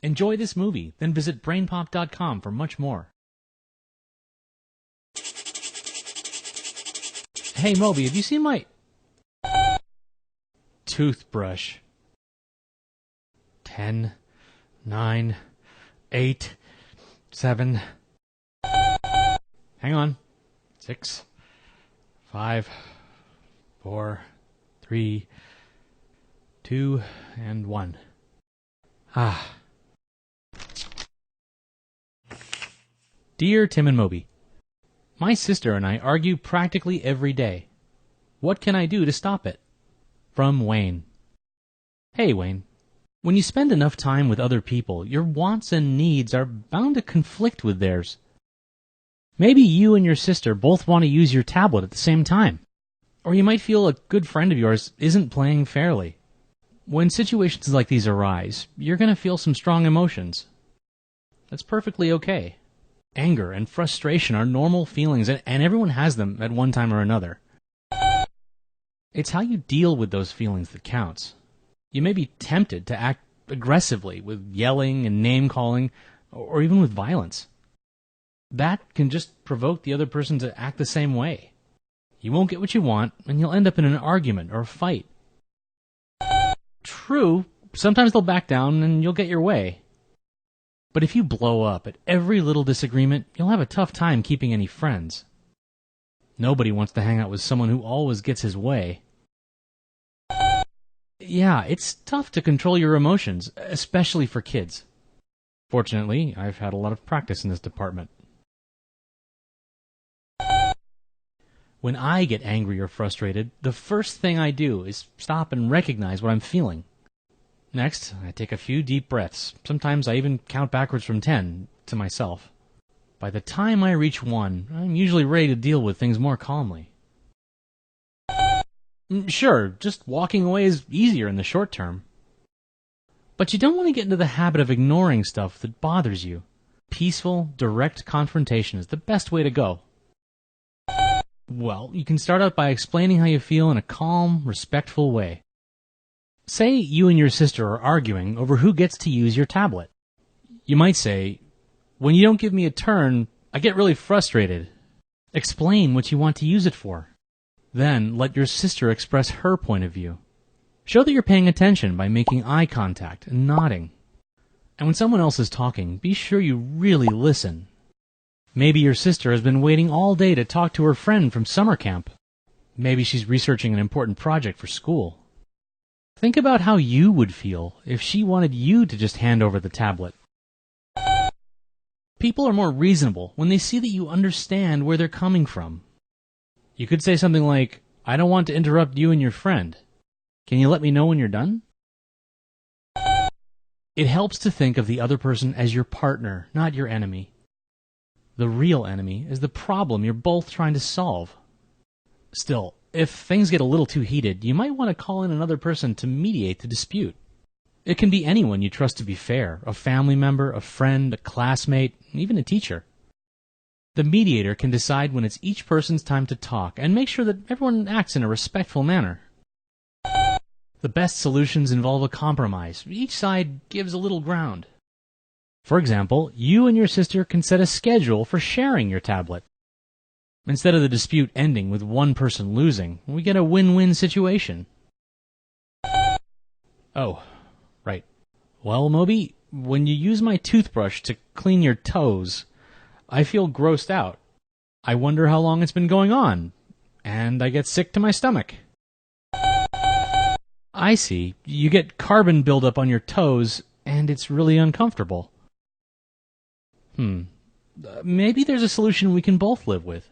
Enjoy this movie, then visit BrainPop.com for much more. Hey Moby, have you seen my toothbrush? 10, 9, 8, 7. Hang on. 6, 5, 4, 3, 2, and 1. Dear Tim and Moby, my sister and I argue practically every day. What can I do to stop it? From Wayne. Hey Wayne, when you spend enough time with other people, your wants and needs are bound to conflict with theirs. Maybe you and your sister both want to use your tablet at the same time. Or you might feel a good friend of yours isn't playing fairly. When situations like these arise, you're going to feel some strong emotions. That's perfectly okay. Anger and frustration are normal feelings, and everyone has them at one time or another. It's how you deal with those feelings that counts. You may be tempted to act aggressively with yelling and name-calling, or even with violence. That can just provoke the other person to act the same way. You won't get what you want, and you'll end up in an argument or a fight. True, sometimes they'll back down and you'll get your way. But if you blow up at every little disagreement, you'll have a tough time keeping any friends. Nobody wants to hang out with someone who always gets his way. Yeah, it's tough to control your emotions, especially for kids. Fortunately, I've had a lot of practice in this department. When I get angry or frustrated, the first thing I do is stop and recognize what I'm feeling. Next, I take a few deep breaths. Sometimes I even count backwards from 10 to myself. By the time I reach 1, I'm usually ready to deal with things more calmly. Sure, just walking away is easier in the short term. But you don't want to get into the habit of ignoring stuff that bothers you. Peaceful, direct confrontation is the best way to go. Well, you can start out by explaining how you feel in a calm, respectful way. Say you and your sister are arguing over who gets to use your tablet. You might say, "When you don't give me a turn, I get really frustrated." Explain what you want to use it for. Then let your sister express her point of view. Show that you're paying attention by making eye contact and nodding. And when someone else is talking, be sure you really listen. Maybe your sister has been waiting all day to talk to her friend from summer camp. Maybe she's researching an important project for school. Think about how you would feel if she wanted you to just hand over the tablet. People are more reasonable when they see that you understand where they're coming from. You could say something like, "I don't want to interrupt you and your friend. Can you let me know when you're done?" It helps to think of the other person as your partner, not your enemy. The real enemy is the problem you're both trying to solve. Still, if things get a little too heated, you might want to call in another person to mediate the dispute. It can be anyone you trust to be fair, a family member, a friend, a classmate, even a teacher. The mediator can decide when it's each person's time to talk and make sure that everyone acts in a respectful manner. The best solutions involve a compromise. Each side gives a little ground. For example, you and your sister can set a schedule for sharing your tablet. Instead of the dispute ending with one person losing, we get a win-win situation. Oh, right. Well, Moby, when you use my toothbrush to clean your toes, I feel grossed out. I wonder how long it's been going on, and I get sick to my stomach. I see. You get carbon buildup on your toes, and it's really uncomfortable. Maybe there's a solution we can both live with.